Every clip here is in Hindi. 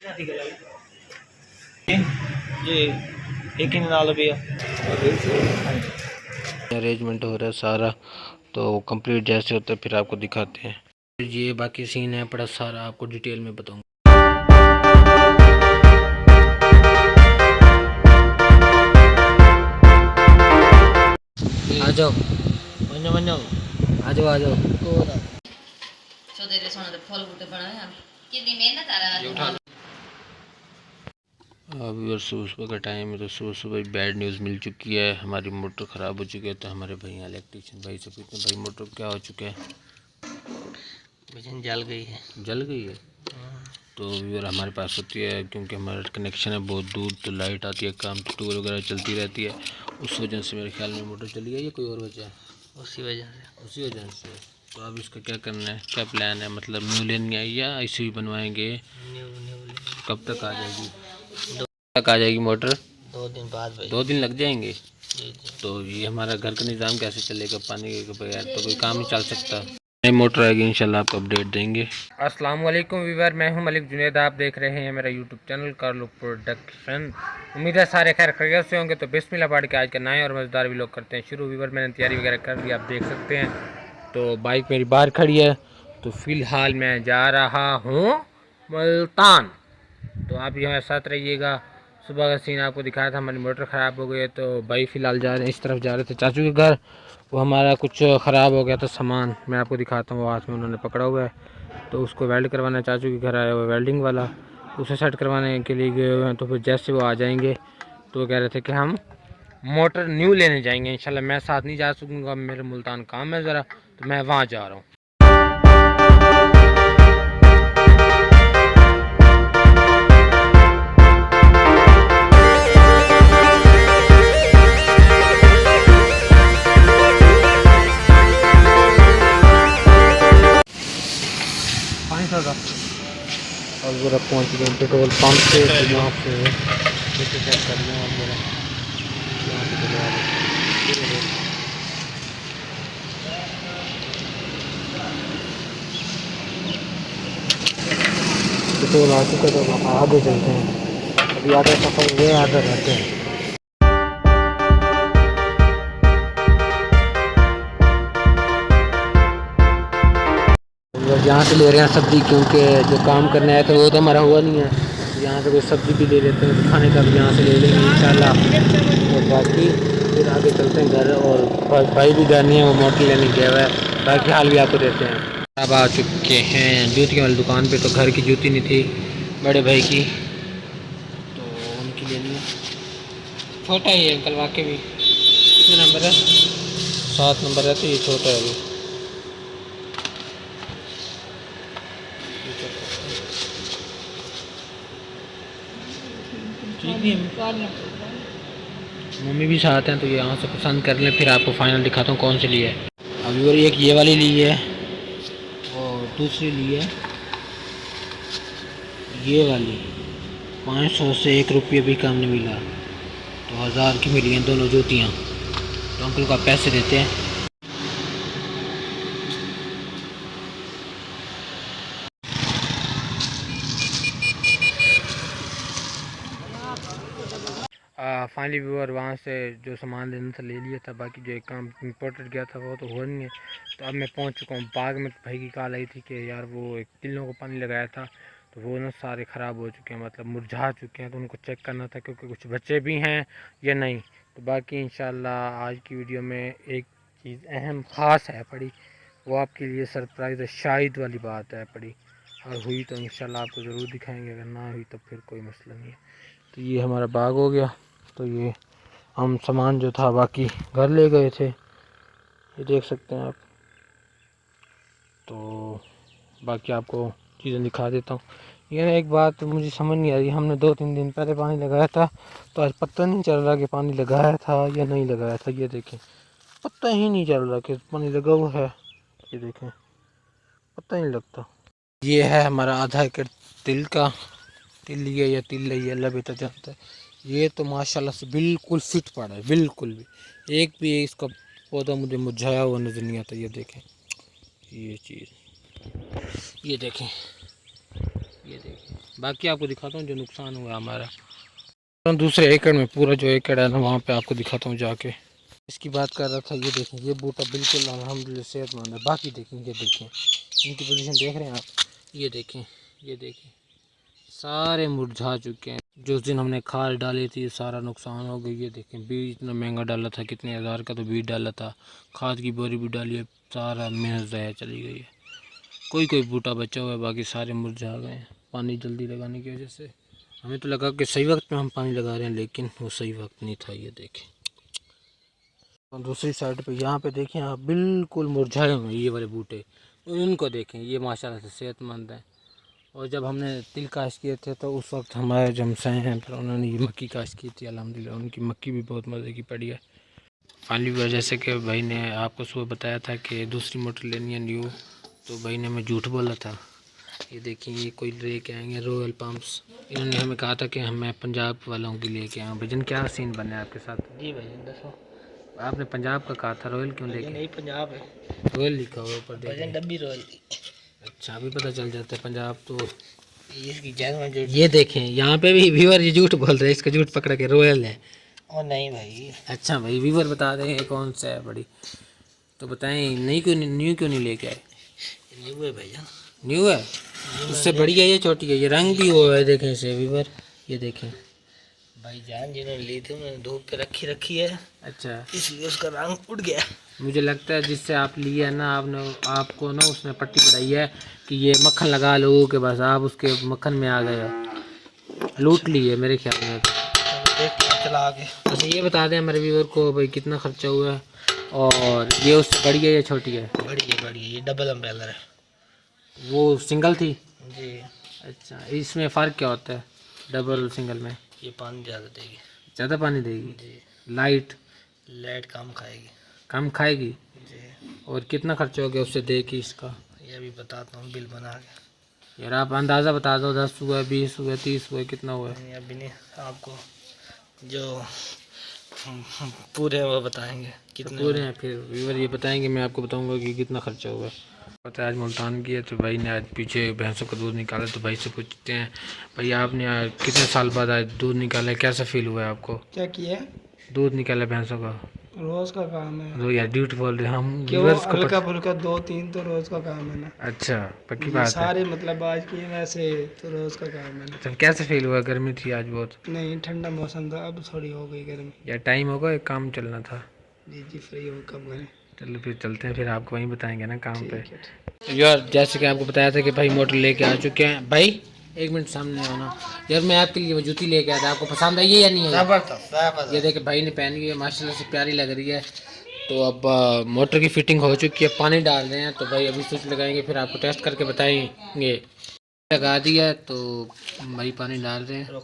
जी एक ही नाल भैया अरेंजमेंट हो रहा है सारा, तो कंप्लीट जैसे होता है फिर आपको दिखाते हैं। ये बाकी सीन है बड़ा सारा, आपको डिटेल में बताऊंगा। आ जाओ बन जाओ आ जाओ आ जाओ। अभी और सुबह सुबह का टाइम है, तो सुबह सुबह बैड न्यूज़ मिल चुकी है, हमारी मोटर ख़राब हो चुकी है। तो हमारे भाई इलेक्ट्रिशियन भाई से पूछते हैं, भाई मोटर क्या हो चुका है? जल गई है। जल गई है। तो व्यूअर हमारे पास होती है, क्योंकि हमारा कनेक्शन है बहुत दूर, तो लाइट आती है, काम टूल वगैरह चलती रहती है, उस वजह से मेरे ख्याल में मोटर चली गई है। कोई और वजह है? उसी वजह से। तो अब इसका क्या करना है, क्या प्लान है? मतलब न्यू लेनी है या ऐसे ही बनवाएंगे? कब तक आ जाएगी? तक आ जाएगी मोटर? 2 दिन बाद भाई। 2 दिन लग जाएंगे। जी। तो ये हमारा घर का निज़ाम कैसे चलेगा? पानी के बगैर तो कोई काम नहीं चल सकता। नई मोटर आएगी इंशाल्लाह आपको अपडेट देंगे। अस्सलाम वालेकुम वीवर, मैं हूं मलिक जुनैद, आप देख रहे हैं मेरा यूट्यूब चैनल कारलो प्रोडक्शन। उम्मीद है सारे खैर खैरियत से होंगे। तो बिस्मिल्लाह पढ़ के आज का नए और मज़ेदार व्लॉग करते हैं शुरू। वीवर मैंने तैयारी वगैरह कर ली, आप देख सकते हैं। तो बाइक मेरी बाहर खड़ी है, तो फ़िलहाल मैं जा रहा हूँ मुल्तान। तो आप भी हमारे साथ रहिएगा। सुबह का सीन आपको दिखाया था, हमारी मोटर ख़राब हो गई है, तो भाई फ़िलहाल जा रहे हैं, इस तरफ जा रहे थे चाचू के घर। वो हमारा कुछ ख़राब हो गया था सामान, मैं आपको दिखाता हूँ, वो हाथ में उन्होंने पकड़ा हुआ है। तो उसको वेल्ड करवाना, चाचू के घर आया हुआ वेल्डिंग वाला, तो उसे सेट करवाने के लिए गए हुए हैं। तो फिर जैसे वो आ जाएंगे तो कह रहे थे कि हम मोटर न्यू लेने जाएंगे इंशाल्लाह। मैं साथ नहीं जा सकूँगा, मेरे मुल्तान काम है ज़रा, तो मैं वहाँ जा रहा हूँ। अब ज़रा पहुँच गए पेट्रोल पंप पे, तो यहाँ से चेक कर लें आप ज़रा, यहाँ से चले पेट्रोल आ चुका, तो आगे चलते हैं। अभी आधा सफ़र हुए, आधा रहते हैं। यहाँ से ले रहे हैं सब्ज़ी, क्योंकि जो काम करने आए थे वो तो हमारा हुआ नहीं है। तो यहाँ से कोई सब्ज़ी भी ले लेते हैं, तो खाने का भी यहाँ से ले लेंगे इंशाल्लाह। और बाकी फिर आगे चलते हैं घर। और भाई भी घर नहीं है, वो मोटर लेने गया हुआ है। बाकी हाल भी आपको देते हैं। अब आ चुके हैं जूती वाली दुकान पे, तो घर की जूती नहीं थी बड़े भाई की, तो उनकी ले ली। छोटा ही है अंकल वाकई भी। कितने नंबर है? 7 नंबर है, तो ये छोटा है अभी। मम्मी भी साथ हैं, तो यहाँ से पसंद कर लें, फिर आपको फाइनल दिखाता हूँ कौन सी ली है। अभी और एक ये वाली ली है, और दूसरी ली है ये वाली। 500 से 1 रुपये भी कम नहीं मिला, तो 1000 की मिली हैं दोनों जूतियाँ। तो अंकल को आप पैसे देते हैं। फाइनली व्यूअर वहाँ से जो सामान लेना था ले लिया था, बाकी जो एक काम इम्पोर्टेड गया था वो तो हो नहीं है। तो अब मैं पहुँच चुका हूँ बाग में। तो भाई की कॉल आई थी कि यार वो एक तिलों को पानी लगाया था, तो वो ना सारे ख़राब हो चुके हैं, मतलब मुरझा चुके हैं, तो उनको चेक करना था क्योंकि कुछ बच्चे भी हैं या नहीं। तो बाकी इंशाल्लाह आज की वीडियो में एक चीज़ अहम ख़ास है पड़ी, वो आपके लिए सरप्राइज़ है, शायद वाली बात है पड़ी। और हुई तो इंशाल्लाह आपको ज़रूर दिखाएंगे, अगर ना हुई तो फिर कोई मसला नहीं है। तो ये हमारा बाग हो गया। तो ये हम सामान जो था बाकी घर ले गए थे, ये देख सकते हैं आप। तो बाकी आपको चीज़ें दिखा देता हूँ। ये एक बात मुझे समझ नहीं आ रही, हमने 2-3 दिन पहले पानी लगाया था, तो आज पता नहीं चल रहा कि पानी लगाया था या नहीं लगाया था। ये देखें, पता ही नहीं चल रहा कि पानी लगा हुआ है। ये देखें, पता ही नहीं लगता। ये है हमारा आधा एकड़ तिल का, तिल है या तिल है, अल्लाह बेहतर जानता है। ये तो माशाल्लाह से बिल्कुल फिट पड़ा है, बिल्कुल भी एक भी इसका पौधा मुझे मुरझाया हुआ नज़र नहीं आता। ये देखें, ये चीज़, ये देखें, ये देखें, बाकी आपको दिखाता हूँ जो नुकसान हुआ हमारा। तो दूसरे एकड़ में पूरा जो एकड़ है ना वहाँ पे आपको दिखाता हूँ जाके। इसकी बात कर रहा था, ये देखें ये बूटा बिल्कुल अल्हम्दुलिल्लाह सेहतमंद है। बाकी देखें ये देखें इनकी पोजीशन देख रहे हैं आप, ये देखें ये देखें सारे मुरझा चुके हैं। जिस दिन हमने खाद डाली थी सारा नुकसान हो गया। ये देखें बीज इतना महंगा डाला था, कितने हज़ार का तो बीज डाला था, खाद की बोरी भी डाली है, सारा मेहनत ज़ाया चली गई है। कोई कोई बूटा बचा हुआ है, बाकी सारे मुरझा गए हैं पानी जल्दी लगाने की वजह से। हमें तो लगा कि सही वक्त पे हम पानी लगा रहे हैं, लेकिन वो सही वक्त नहीं था। ये देखें और दूसरी साइड पे यहाँ पे देखें आप बिल्कुल मुरझाए हुए हैं ये वाले बूटे, तो इनको देखें ये माशाल्लाह से सेहतमंद हैं। और जब हमने तिल काश्त किए थे तो उस वक्त हमारे जमसाए हैं, फिर उन्होंने ये मक्की काश्त की थी, अल्हम्दुलिल्लाह उनकी मक्की भी बहुत मज़े की पड़ी है। फाइनली वजह से कि भाई ने आपको सुबह बताया था कि दूसरी मोटर लेनी है न्यू, तो भाई ने मैं झूठ बोला था। ये देखिए ये कोई लेके आएंगे रॉयल पंप्स, इन्होंने हमें कहा था कि मैं पंजाब वालों की लेके आऊँ। भजन क्या सीन बने आपके साथ? जी भजन दसो। आपने पंजाब का कहा था, रॉयल क्यों लेके? नहीं पंजाब है, रॉयल लिखा हुआ ऊपर भजन डब्बी रोल। अच्छा अभी पता चल जाता है पंजाब तो। इसकी जगह में जो ये देखें यहाँ पे भी व्यूअर ये झूठ बोल रहे हैं, इसका झूठ पकड़ के रॉयल है। और नहीं भाई। अच्छा भाई व्यूअर बता दें कौन सा है बड़ी, तो बताएं नहीं क्यों न्यू क्यों नहीं लेके आए? न्यू है भैया, न्यू है, उससे बड़ी है ये छोटी है, ये रंग भी हुआ है देखें इसे व्यूअर, ये देखें भाई जान जिन्होंने ली थी उन्होंने धूप पे रखी है। अच्छा इसलिए उसका रंग उड़ गया। मुझे लगता है जिससे आप लिए है ना आपको ना उसने पट्टी पढ़ाई है कि ये मक्खन लगा लोगों के, बस आप उसके मक्खन में आ गए हो, लूट लिए मेरे ख्याल में। चला आगे। अच्छा ये बता दें हमारे व्यूअर को भाई कितना खर्चा हुआ है, और ये उससे बड़ी है या छोटी है? बड़ी है, ये डबल अम्ब्रेलर है। वो सिंगल थी जी। अच्छा इसमें फ़र्क क्या होता है डबल और सिंगल में? ये पानी ज़्यादा देगी। ज़्यादा पानी देगी जी। लाइट कम खाएगी। कम खाएगी जी। और कितना खर्चा हो गया उससे दे के इसका? ये अभी बताता हूँ बिल बना के। यार आप अंदाज़ा बता दो, 10 हुआ 20 हुआ 30 हुआ कितना हुआ? नहीं अभी नहीं, आपको जो हम पूरे वो बताएंगे कितने पूरे हैं, फिर व्यूअर ये बताएंगे, मैं आपको बताऊंगा कि कितना खर्चा हुआ। पता है आज मुल्तान की है तो भाई ने आज पीछे भैंसों का दूध निकाला, तो भाई से पूछते हैं भाई आपने आज कितने साल बाद आज दूध निकाला है, कैसा फील हुआ है आपको? क्या किया? दूध निकाला भैंसों का, रोज का काम है। तो यार ड्यूटी बोल रहे हैं हम क्यों? हल्का फुल्का 2-3 तो रोज का काम है ना। अच्छा पक्की बात है। सारे मतलब आज की वैसे तो रोज का काम है ना। तो कैसे फील हुआ? गर्मी थी आज बहुत? नहीं ठंडा मौसम था, अब थोड़ी हो गई गर्मी। यार टाइम होगा, एक काम चलना था। जी फ्री हो कब करें? चलो फिर चलते हैं, फिर आपको वहीं बताएंगे ना काम पे। यार जैसे कि आपको बताया था कि भाई मोटर लेके आ चुके हैं। भाई एक मिनट सामने आना यार, मैं आपके लिए वो जूती लेके आया था, आपको पसंद आई है या नहीं है? ये देखे भाई ने पहनी हुई है, माशाल्लाह से प्यारी लग रही है। तो अब मोटर की फिटिंग हो चुकी है, पानी डाल रहे हैं, तो भाई अभी स्विच लगाएंगे फिर आपको टेस्ट करके बताएंगे। लगा दिया है तो भाई पानी डाल रहे हैं,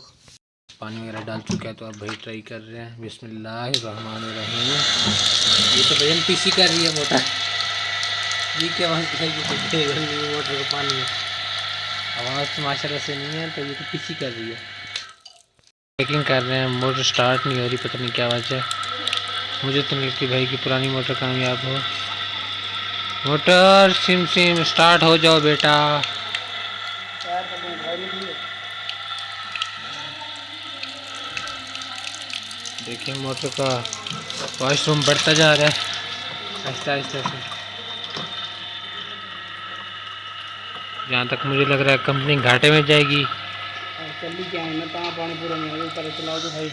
पानी वगैरह डाल चुका है, तो अब भाई ट्राई कर रहे हैं। बिस्मिल्लाहिर्रहमानिर्रहीम। ये तो भजन पीसी कर रही है मोटर, ये क्या मोटर को पानी में आवाज़ तो माशाल्लाह से नहीं है, तो ये तो पीसी कर रही है। चेकिंग कर रहे हैं, मोटर स्टार्ट नहीं हो रही, पता नहीं क्या वजह है। मुझे तो नहीं लगती भाई कि पुरानी मोटर कामयाब हो। मोटर सिम सिम स्टार्ट हो जाओ बेटा। देखिए मोटर का वॉशरूम बढ़ता जा रहा है आहिस्ता आहिस्ता से। जहाँ तक मुझे लग रहा है कंपनी घाटे में जाएगी। जल्दी क्या है ना, पानी पूरा नहीं है, ऊपर चलाओ तो भाई।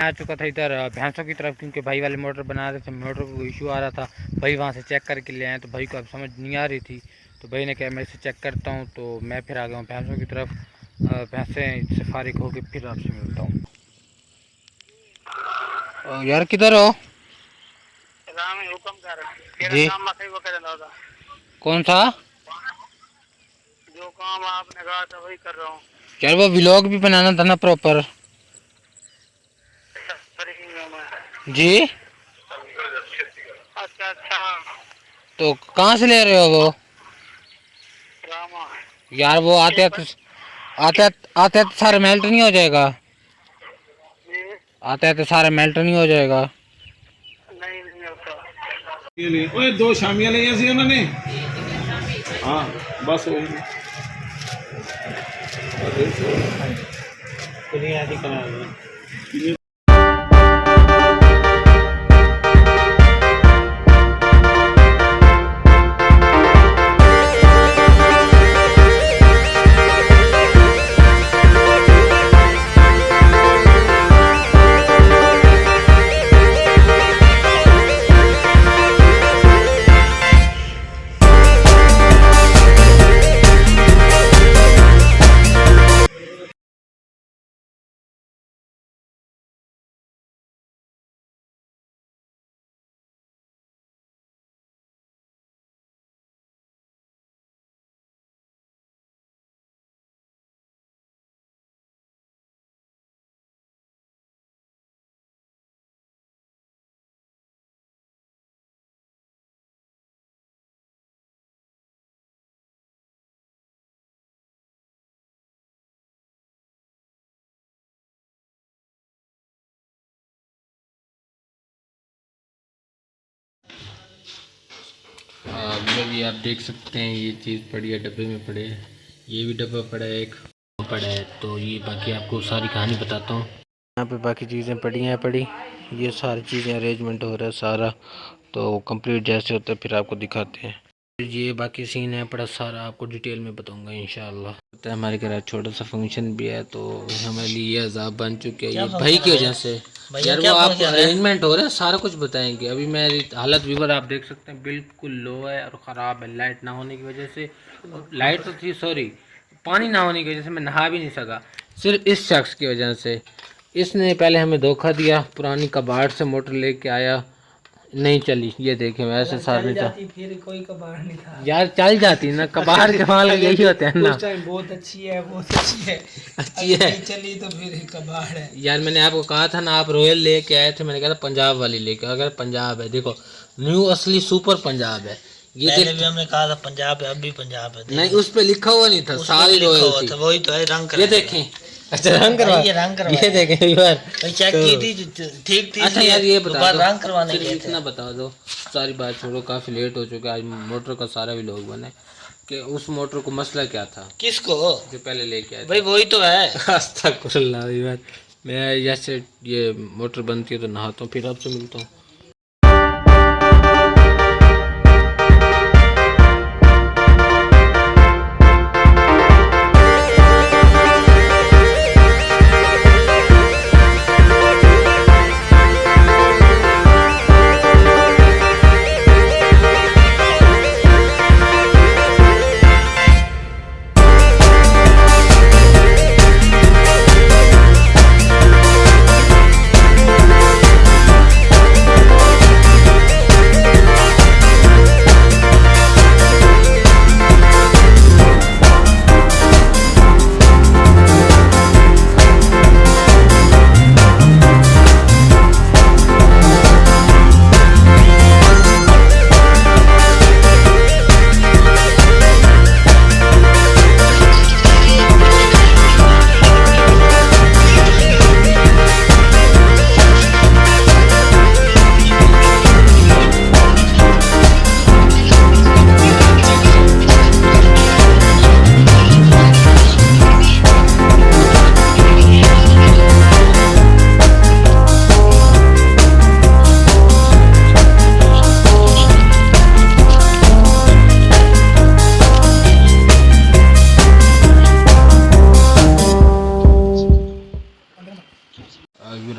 आ चुका था इधर भैंसों की तरफ, क्योंकि भाई वाले मोटर बना रहे थे, मोटर को इशू आ रहा था। भाई वहाँ से चेक करके ले आए, तो भाई को अब समझ नहीं आ रही थी, तो भाई ने कहा मैं इसे चेक करता हूँ, तो मैं फिर आ गया हूँ भैंसों की तरफ। भैंसें से फारिग होकर फिर आपसे मिलता हूँ। यार किधर हो? जी कौन सा? जो काम आपने कहा था वही कर रहा हूँ। यार वो व्लॉग भी बनाना था ना प्रॉपर। जी अच्छा अच्छा, तो कहाँ से ले रहे हो वो? यार वो आते आते तो सारे मेल्ट नहीं हो जाएगा? आते तो सारे मेल्ट नहीं हो जाएगा? नहीं होता। ओए 2 शामियां ਲਈ ਸੀ ਉਹਨਾਂ ਨੇ। हाँ बस वही बुनियादी करा ये आप देख सकते हैं ये चीज़ पड़ी है डब्बे में पड़े है। ये भी डब्बा पड़ा है एक पड़ा है। तो ये बाकी आपको सारी कहानी बताता हूँ। यहाँ पे बाकी चीज़ें पड़ी हैं पड़ी ये सारी चीज़ें अरेंजमेंट हो रहा है सारा। तो कंप्लीट जैसे होता है फिर आपको दिखाते हैं। ये बाकी सीन है बड़ा सारा आपको डिटेल में बताऊंगा इंशाल्लाह। तो हमारे घर छोटा सा फंक्शन भी है तो हमारे लिए ये अजाब बन चुके हैं ये भाई की वजह से। यार वो आपको अरेंजमेंट हो रहा है सारा कुछ बताएंगे। अभी मेरी हालत व्यूवर आप देख सकते हैं बिल्कुल लो है और ख़राब है लाइट ना होने की वजह से। लाइट तो थी सॉरी पानी ना होने की वजह से मैं नहा भी नहीं सका सिर्फ इस शख्स की वजह से। इसने पहले हमें धोखा दिया पुरानी कबाड़ से मोटर लेके आया नहीं चली। ये देखें वैसे सारे फिर कोई कबाड़ नहीं था यार चल जाती ना कबाड़ के माल यही होते हैं ना। बहुत अच्छी है बहुत अच्छी है अच्छी है चली तो फिर कबाड़ है। यार मैंने आपको कहा था ना आप रॉयल लेके आए थे। मैंने कहा था पंजाब वाली लेके अगर पंजाब है देखो न्यू असली सुपर पंजाब है। ये पहले भी हमने कहा था पंजाब है अब भी पंजाब है। नहीं उस पे लिखा हुआ नहीं था सारी रॉयल थी। वही तो है रंग ये देखें अच्छा रंग करवा ये देखें यार चेक की थी ठीक थी। अच्छा यार ये बता दो रंग करवाने सिर्फ इतना बता दो सारी बात छोड़ो काफ़ी लेट हो चुका है। आज मोटर का सारा भी लोग बने कि उस मोटर को मसला क्या था किसको जो पहले लेके आए भाई वही तो है। अस्तगफुरुल्लाह मैं जैसे ये मोटर बनती है तो नहाता हूँ फिर आपसे मिलता हूँ।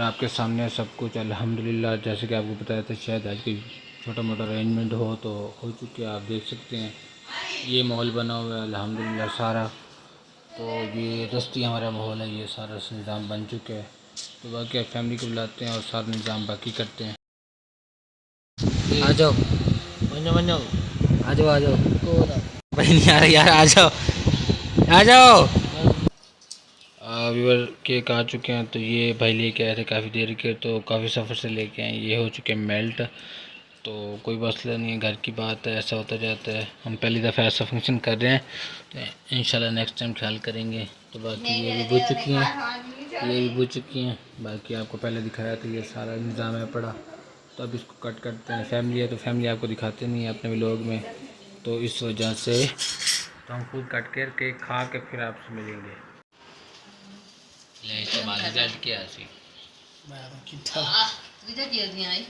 आपके सामने सब कुछ अल्हम्दुलिल्लाह जैसे कि आपको बताया था शायद आज कोई छोटा मोटा अरेंजमेंट हो चुके हैं। आप देख सकते हैं ये माहौल बना हुआ है अल्हम्दुलिल्लाह सारा। तो ये दस्ती हमारा माहौल है ये सारा निज़ाम बन चुका है। तो बाकी आप फैमिली को बुलाते हैं और सारा निज़ाम बाकी करते हैं। आ जाओ आ जाओ आ जाओ भाई नहीं आ रहा यार आ जाओ आ जाओ। व्यूअर केक आ चुके हैं। तो ये भाई लेके आए थे काफ़ी देर के तो काफ़ी सफ़र से लेके आए ये हो चुके हैं मेल्ट। तो कोई मसला नहीं है घर की बात है ऐसा होता जाता है। हम पहली दफ़ा ऐसा फंक्शन कर रहे हैं तो इंशाल्लाह नेक्स्ट टाइम ख्याल करेंगे। तो बाकी ये भी बुझ चुकी हैं ये भी बुझ चुकी हैं। बाकी आपको पहले दिखाया था ये सारा निज़ाम है पड़ा। तो अब इसको कट करते हैं। फैमिली है तो फैमिली आपको दिखाते नहीं है अपने व्लॉग में। तो इस वजह से तो हम खुद कट कर केक खा के फिर आपसे मिलेंगे। क्या सी विदा किया दिया आई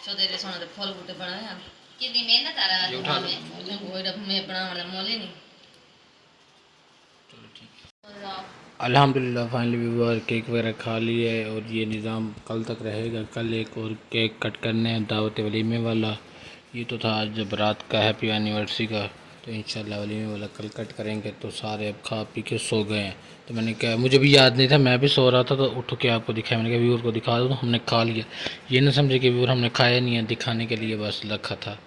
सौदेरे सोना दे फल बूटे बनाया कितनी मेहनत आ रहा ये उठा लो। है कोई रब में बना वाला मोले नहीं। चलो ठीक है। अल्हम्दुलिल्लाह फाइनली व्यूअर केक वगैरह खा लिए और ये निज़ाम कल तक रहेगा। कल एक और केक कट करने हैं दावत वलीमे वाला। ये तो था आज जब रात का हैप्पी एनिवर्सरी का, तो इंशाल्लाह वलीमे वाला कल कट करेंगे। तो सारे अब खा पी के सो गए हैं। तो मैंने कहा मुझे भी याद नहीं था, मैं भी सो रहा था तो उठ के आपको दिखाया। मैंने कहा व्यूअर को दिखा दो, तो हमने खा लिया। ये ना समझे कि व्यूअर हमने खाया नहीं है, दिखाने के लिए बस रखा था।